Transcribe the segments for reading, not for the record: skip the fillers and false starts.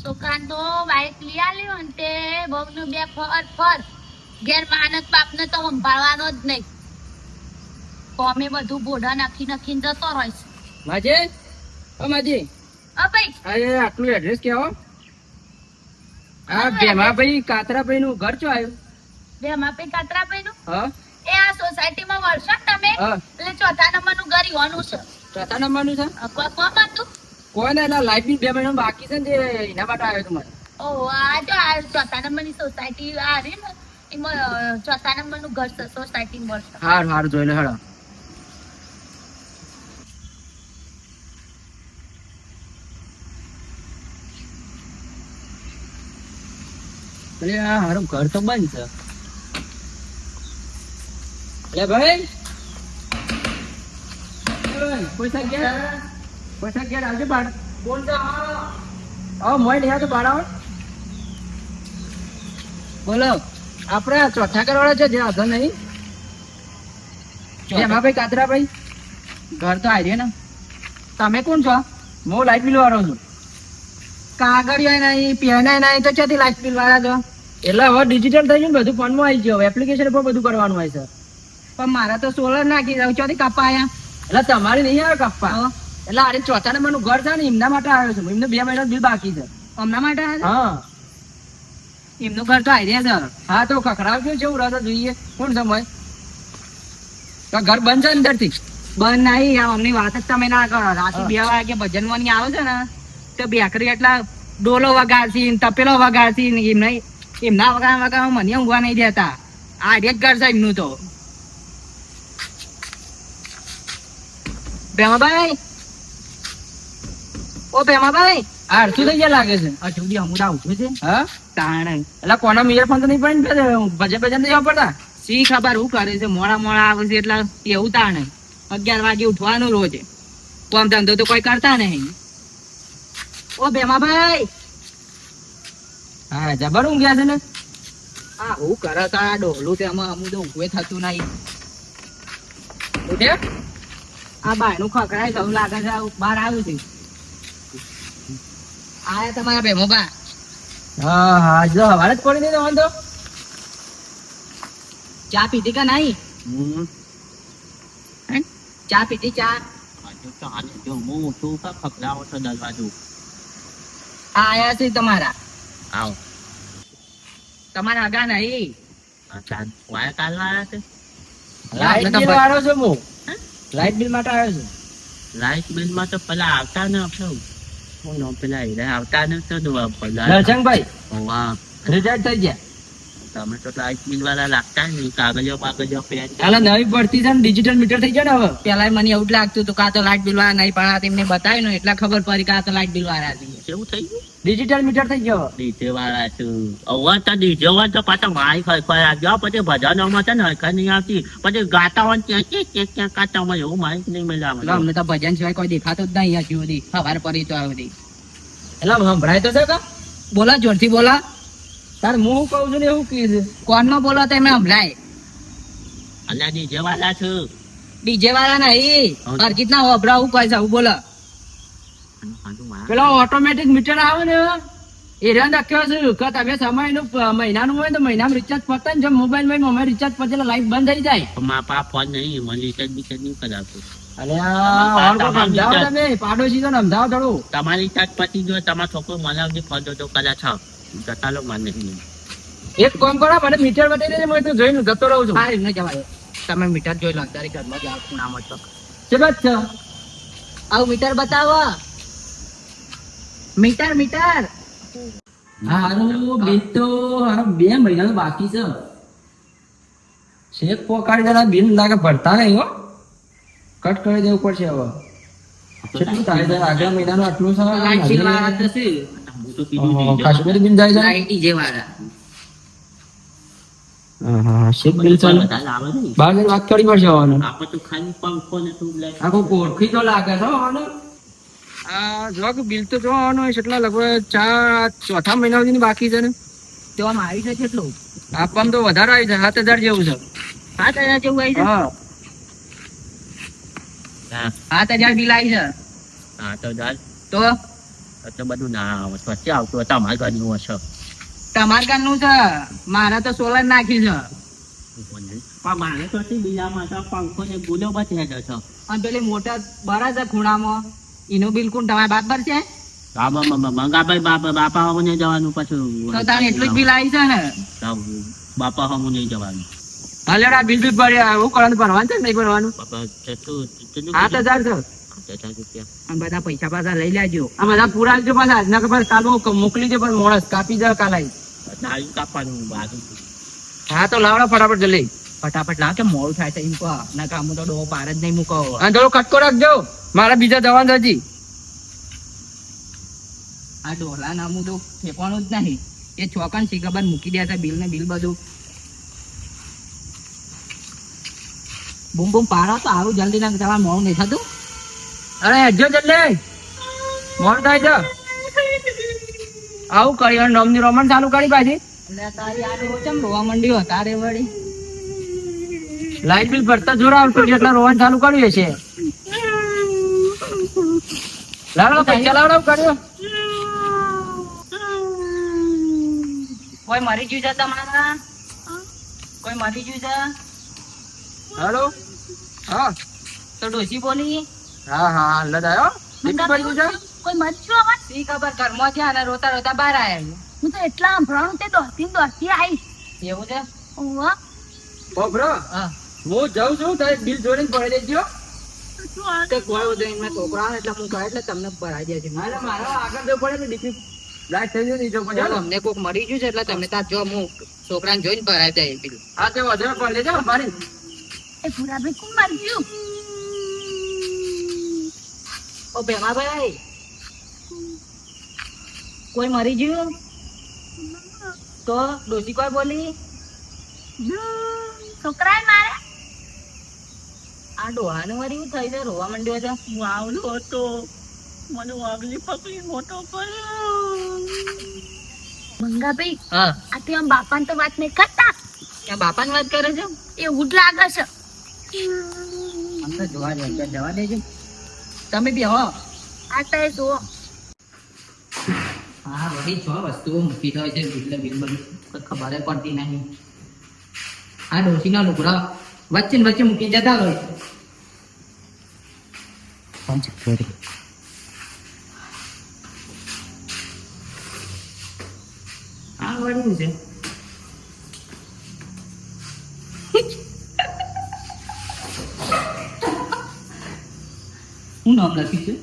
છોકરાને તો બાઈક લઈ આલ્યું ને તે બહુનું બે ફર ઘેર માનસ બાપને તો સંભાળવાનો જ નહીં. કોમે બધું બોડા નાખીને જતો રહે છે. માજે માજે ભાઈ અરે આટલું એડ્રેસ કેવો? આ ભેમાભાઈ કાતરાભાઈ નું ઘર ચો આવ્યું? ભેમાભાઈ કાતરાભાઈ નું હા એ આ સોસાયટીમાં વળશો ને તમે એટલે ચોથા નંબર નું ઘર ઈવાનું છે. ચોથા નંબર નું છે? કોમ હતું કોઈ ને એના લાઈટ બિલ 2 મહિના બાકી છે ને એના માટે આવ્યો તમારે. ઓહો આ જો આ ચોથા નંબર ની સોસાયટી આ રહી ને એમાં ચોથા નંબર નું ઘર છે સોસાયટી માં. હારું હારું જોઈ લે હેડો. અરે આ હારું ઘર તો બંધ છે. અરે ભાઈ પૈસા ગયા આવજો બાળ. કોણ છે? હા મોય નહીં તો બાળાવો. બોલો આપણે ચોથા કરવાળા છે જે અધર નહીં એમાં ભાઈ કાતરાભાઈ ઘર તો આવી ને. તમે કોણ છો? હું લાઈટ બિલ વાળો છું. કાગળિયો નહીં પેના નહીં તો ક્યાંથી લાઈટ બિલ વાળા છો? એટલે હવે ડિજિટલ થઈ ગયું ને બધું ફોનમાં આવી ગયું. એપ્લિકેશન પર બધું કરવાનું હોય છે. પણ મારા તો સોલર નાખી દઉં ક્યાંથી કાપા આયા? એટલે તમારે નહીં આવે કાપવા. એટલે આ ચોથા નંબરનું ઘર છે ને એમના માટે આવ્યો છું. એમને 2 મહિના બિલ બાકી છે. હમણાં માટે આવ્યા? હા એમનું ઘર તો આવી રહ્યા છે. હા તો ખખડાવજો કેવું રહે જોઈએ. કોણ સમય ઘર બંધ છે અંદરથી? બંધ નહીં અમની વાત જ તમે ના કરો. રાતે 2 વાગે ભજન વાની આવે છે ને તો બેકરી એટલા ડોલો વગાડશી તપેલો વગાડશી એમના વગાડ મને ઊંઘવા નહીં દેતા. આ એક ઘર છે એમનું તો. ભેમાભાઈ ઓ ભેમાભાઈ આરસુ થઈ ગયા લાગે છે. અઠુડી અમુડા ઉઠ્યું છે. હા તાણ એટલે કોના મિયરફોન તો નહીં પડે ભજન ભજન નહીં પડતા. શી ખબર હું કરે છે મોડા આવે છે એટલે એવું તાણ 11 વાગે ઉઠવાનું રોજ. કોમ ધંધો તો કોઈ કરતા નહીં. ઓ ભેમાભાઈ હા જબર ઊંઘ્યા છે ને. હા હું કરે તા ડોલું તેમાં અમુક તો ઊંઘવે થતું નહીં. ઉઠે આ બાયનું ખકડાય જવું લાગે છે. બહાર આવ્યું છે. આયા તમારા ભેમોબા? હા હા જો હવારે જ પડી દીધો વાંધો. ચા પીધી કે નહીં? ચા પીધી? ચા આયા છે તમારા? આવો તમારા આગા નહીં લાઈટ બિલ વાળો છું હું. લાઈટ બિલ માટે આવ્યો છું. લાઈટ બિલ માં તો પેલા આવતા ને પેલા આવતા ને તો દર્શનભાઈ રિટાયર થઈ ગયા. તમે તો લાઈટ બિલ વાળા લાગતા ને કાગળિયો પેન. હાલ નવી પડતી છે ને ડિજિટલ મીટર થઈ ગયા ને હવે. પેલા મને એવું જ લાગતું હતું કાં તો લાઈટ બિલ વાળા નહીં પણ તેમને બતાવ્યું ને એટલે ખબર પડી કાં તો લાઈટ બિલ વાળા હતી. કેવું થઈ ગયું? ડિજિટલ મીટર થઈ ગયો. ડીજે વાળા છું અવાજ તો ડીજે હોય તો પાછા માઇક ખડખડ આવ્યો. પછી ભજનોમાં છે ને હરકત નહીં આવતી. પછી ગાતા હોય ક્યાં કાતા હોય એવું માઇક નહીં મળે. અમને તો ભજન સિવાય કોઈ દેખાતું જ નહીં હજુ સુધી. ખબર પડી તો આવી એટલે સંભળાય તો છે કે? બોલા જોરથી બોલા. તાર હું કહું છું ને એવું કીધું. કોણ નો બોલો તમે સંભળાય? અલ્યા ડીજે વાળા છું. ડીજે વાળા નહીં હરકત ના હોભરા હું કહે છે હું બોલો. પેલો ઓટોમેટિક મીટર આવે ને એ રાખ્યો છે કે તમે સમય નું મહિનાનું હોય તો મહિનામાં રિચાર્જ પતે ને જો મોબાઈલ માં અમે રિચાર્જ પતે લાઈટ બંધ થઈ જાય. મારા પા ફોન નહીં મને રિચાર્જ બીચાર્જ નહીં કરાવતું. તમે પાડોશી તો સમજાવો થોડું. તમારી રિચાર્જ પતી ગયો તમારો છોકરો મને ફોન તો કદાચ જતા લો મને નહીં. એક કામ કરો મને મીટર બતાવી દેજે. હું તો જોઈને જતો રહું છું. હા એમને જવાય તમે મીટર જોઈ લો. તારી ઘરમાં જ આવું નામ જ છે બસ આવું મીટર બતાવો. મીટર હારું બિલ તો 2 મહિના બાકી છે. શેક પોકાડી દેલા બિલ લાગે ભરતા નહીં હો. કટ કરી દેવું પડશે હવે. કેટલું થાય છે આગલા મહિનાનું આટલું છે. કાશ્મીરી બિલ જાય છે ડીજે વાળા. હા શેક બિલ ચાલે 12 વાત કરી પડશે હવે. આપણે તો ખાલી પંખો ને તું લાઈટ આખો કોરખી તો લાગે છે હવે. આ જો બિલ તો જોવાનું હોય એટલા લગભગ 4 મહિના સુધી બાકી છે ને. તો આમ આવી છે કેટલું? આપવામાં તો વધારે આવી છે 7000 જેવું છે. 7000 જેવું આવી છે? હા 7000 બિલ આવી છે. હા તો દાલ તો એટલે બધું ના આવે પછી આવતું હોય તમારા ઘરનું હશે તમારા ઘરનું છે, મારે તો સોલર નાખ્યું છે. પણ મારે તો બીજામાં તો પંખો ને ગુલો બચે છે. અને પેલી મોટર બરા છે ખૂણામાં, એનું બિલકુલ તમારે બરાબર છે. મંગાભાઈ બાપા હમું નહીં જવાનું પાછું. તો તારે એટલું જ બિલ આવી છે ને. બાપા હમું નહીં જવાનું. હાલે બિલ બિલ ભર્યા એવું કરવાનું, ભરવાનું છે નહીં ભરવાનું? બાપા 8,000 છે. 8,000 રૂપિયા. અને બધા પૈસા પાછા લઈ લેજો. આ બધા પૂરા આવજો પાછા. આજના કે પાછા કાલ મોકલી દે, પણ મોણસ કાપી દે કાલ આવી. નાળી કાપવાનું બાજુ. હા તો લાવડો ફટાફટ જલ્દી. ફટાફટ લાવ, કે મોડું થાય છે એમ કહો. ના કામ તો ડો પાર જ નહીં મૂકો. અને થોડો કટકો રાખજો, મારે બીજા જવાનું હજી. આ ડોલા નામું તો ફેંકવાનું જ નહીં. એ ચોકન સી ખબર મૂકી દે છે બિલ ને બિલ બધું. બૂમ બૂમ પાડો તો આવું જલ્દી ના, તમારે મોડું નહીં થતું. અરે હેડજો જલ્દી, મોડું થાય છે. આવું કરી અને નોમની રોમન ચાલુ કરી પાછી. એટલે તારી આ ડોહો ચમ રોવા મંડ્યો તારે વળી. લાઈટ બિલ ભરતા જોર આવતું એટલે રોવાનું ચાલુ કર્યું હશે. લાવડો પૈસા લાવડો કર્યો. કોઈ મરી ગયું છે તમારા? કોઈ મરી ગયું છે? હેલો, હા તો ડોસી બોલી. હા હા હાલ જ આવ્યો. દીકરી મરી ગયું છે? કોઈ મરશું હવે? શી ખબર, ઘરમાં છે અને રોતા રોતા બહાર આયા. હું તો એટલા સંભળાણું તે દોડતી આવી. એવું છે? ઓવા બોબરો, હા હું જાઉં છું, તારે બિલ જોડીને ભરી દેજો. તે કોઈ ઉદય એમના છોકરા આવે એટલે હું કહે એટલે તમને ભરાઈ દેજો. મારે મારો આગળ જવું પડે ને દીકરી લાઈટ થઈ જતી જો પછી. અમને કોક મરી ગયું છે એટલે તમને તાર જો હું છોકરાને જોઈને ભરાઈ દે બિલ. હા તે વધારે ભરી દેજો મારી. એ ભૂરાભાઈ કોણ મરજ્યું? ઓ ભેમાભાઈ, કોઈ મરી ગયું તો ડોસી કોઈ બોલી? છોકરાએ મારે આ ડોહાને વળી એવું થઈ છે, રોવા માંડ્યો છે. હું આવલો હતો, મને વાગલી પકડી મોટો કર્યો. મંગાભાઈ હા આ તે આમ બાપાને તો વાત નહીં કરતા. ત્યાં બાપાની વાત કરે છે. એવું જ લાગે છે. આમ તો જવા દેજો. તમે બી હો. આ તો એ જુઓ હા બધી છ વસ્તુઓ મૂકી હોય છે, એટલે બિલ બધું ખબર પડતી નહીં. આ ડોસીના લુગડા વચ્ચે ને વચ્ચે મૂકી જતા હોય છે. આ વળ્યું છે. શું નામ લખ્યું છે?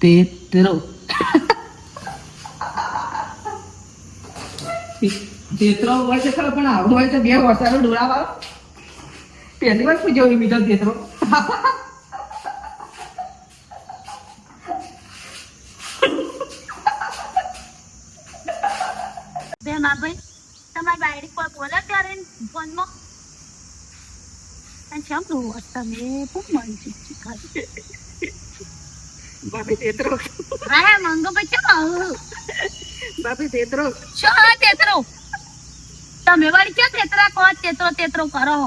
તેતરો. તેતરો હોય છે ખરો, પણ આવું હોય છે 2 વર્ષનો ડોળાવાળો. પહેલી વાર પૂછ્યો બીજો તેતરો. ભેમાભાઈ તમારી બાયડી કોઈ બોલે ત્યારે ફોનમાં? અને કેમ રોવો છો તમે? ખૂબ મળી છે. બાપી તેતરો. હા મંગાભાઈ કેમ આવું? બાપી તેતરો. શું તેતરો? તમે વળી ક્યાં તેતરા કહો? તેતરો તેતરો કરો.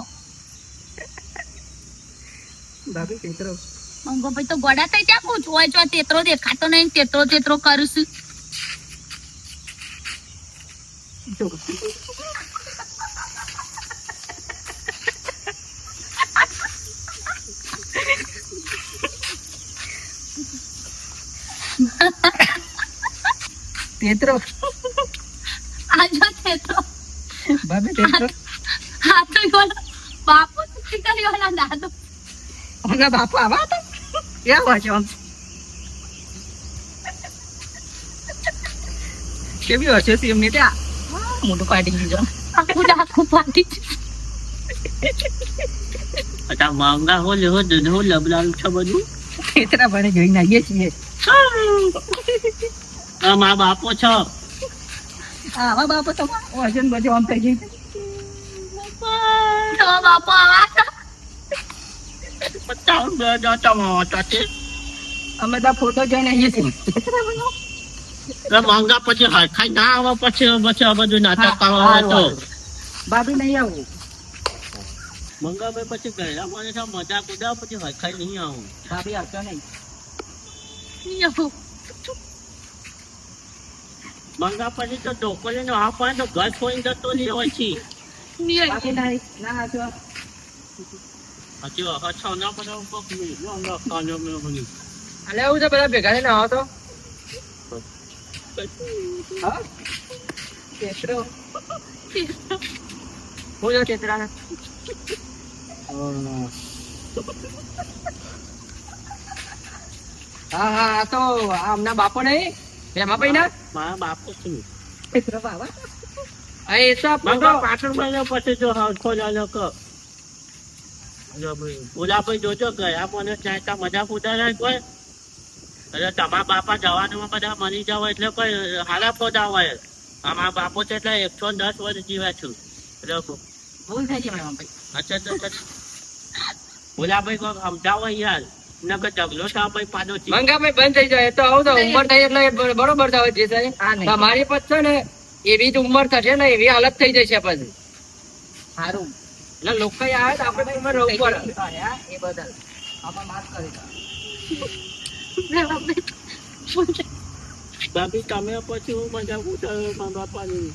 બાપી તેતરો. મંગાભાઈ તો ગોડા થઈ ત્યાં પૂછવું હોય છો તેતરો દેખાતો નહીં, તેતરો તેતરો કરું છું. તેતરો. આજો તેતરો. બાપી તેતરો. હા તો બોલો બાપુ નથી કર્યો ના દાદો. ઓના બાપુ આવા હતા ક્યાં હોય છે આમ? કેવી હશે છે એમને ત્યાં? મોટું પાટી દીધો. આખું ડાકું પાટી છે. અચ્છા માંગા હો લબલાલ છે બધું. તેતરા ભણે જોઈને આવીએ છીએ. આ મા બાપો છો. આવા બાપુ તો વજન બધું આમ થઈ ગઈ. તો બાપુ આવા છે. 50 ટમાટા છે. અમે તો ફોટો જોઈને આવીએ છીએ. માંગા પછી હરખાઈ ના આવે પછી આ બધું નાટક કરવા તો બાપી નહીં આવું. મંગાભાઈ પછી ગયેલા મને તો મજા કુદા પછી હરખાઈ નહીં આવું. બાપી આવતો નહીં. એવું. મંગા પછી તો ઢોકળીનો હાફ હોય તો ઘર છોડીને જતો નહીં હોય છે. બાકી ના હાચો. હજુ અચ્છા ના બધા કોક મેલો ના કાનો મેલો બની. અલે આવું છે બધા ભેગા થઈને આવો તો. હા કેતરો હું જો કેતરા હા આ તો આમના બાપો નહીં એમાં ભાઈ ના મારા બાપુ છું. કેતરો બાબા આ એ તો મંગા પાછળ મળ્યો પછી જો હરખો જાજો ક ગુલાબભાઈ જોજો ગયા મને ચાહતા મજાક ઉતાર્યા કોઈ એટલે તમારા બાપા જવાનમાં બધા મરી જાવ એટલે કોઈ હારા પોતા હોય. અમારા બાપો છે એટલે 110 વર્ષ જીવ્યા છું એટલે ભૂલ થઈ ગઈ મારા ભાઈ. અચ્છા તો ગુલાબભાઈ કોઈ સમજાવો યાર નકર ઢગલો થાય ભાઈ પાડો છે. મંગાભાઈ બંધ થઈ જાય તો આવું તો ઉંમર થઈ એટલે બરોબર થાય જે થાય તમારી પછી છે ને એવી જ ઉંમર થશે ને એવી હાલત થઈ જશે પછી સારું એટલે લોકો આવે તો આપણે ઉંમર રહું પડે એ બધા આપણે માફ કરી બાપી તમે પછી હું મજાક ઉતાર્યો મારા બાપાની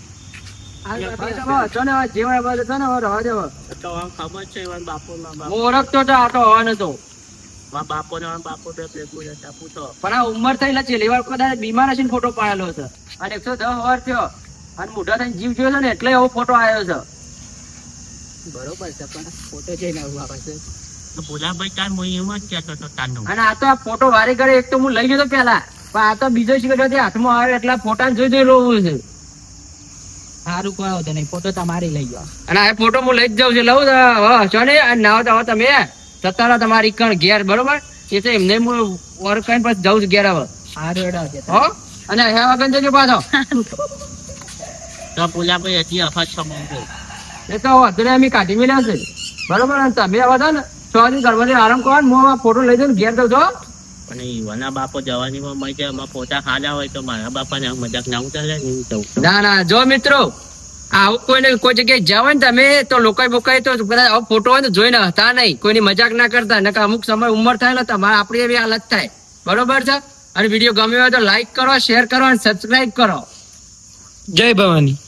તો આમ ખબર છે એવા બાપો ના ઓળખતો તો આ તો હવાનો તો બાપો ને બાપો બે ભેગું હતા પૂછો. પણ આ ઉંમર થઈ છેલ્લી વાર કદાચ બીમાર હશે ફોટો પાડેલો છે અને 110 વાર થયો અને મોઢા થઈને જીવ જોયો છે ને એટલે એવો ફોટો આવ્યો છે. બરોબર છે પણ ફોટો જઈને આવું આવે છે ભોલાભાઈ તાર હું એમ જ કહેતો હતો તારનો. અને આ તો આ ફોટો વારે ઘરે એક તો હું લઈ ગયો તો પેલા પણ આ તો બીજો સિગરેટ હાથમાં આવે એટલે ફોટા જોઈ રોવું છે. સારું કોઈ હોતો નહીં ફોટો તમારી લઈ ગયો અને આ ફોટો હું લઈ જ જાઉં છું લઉં છો ને ના તો હવે તમે સતારા તમારી કણ ઘેર બરોબર એ તો એમને હું વર્ક કરીને પછી જાઉં છું ઘેર હવે હો અને હે વગન જજો પાછો તો ભોલાભાઈ હજી અફાત સમજો એ તો વાંધો નહીં અમે કાઢી મેળ્યા છે બરોબર અને તમે હવે છો ને છોડી ઘરમાંથી આરામ કરો ને હું આ ફોટો લઈ જાઉં ઘેર દઉં છો. અને ઈવાના બાપો જવાનીમાં મળી જાય એમાં ફોટા ખાધા હોય તો મારા બાપાને મજાક ના ઉતારે એવું કહું. ના ના જો મિત્રો આવું કોઈને કોઈ જગ્યાએ જાવ ને તમે તો લોકોએ બોકાય તો કદાચ આવો ફોટો હોય ને જોઈને હતા નહીં કોઈની મજાક ના કરતા નકર અમુક સમય ઉંમર થાય ને તમારે આપણી એવી હાલત થાય બરોબર છે. અને વિડીયો ગમ્યો હોય તો લાઈક કરો શેર કરો અને સબસ્ક્રાઇબ કરો. જય ભવાની.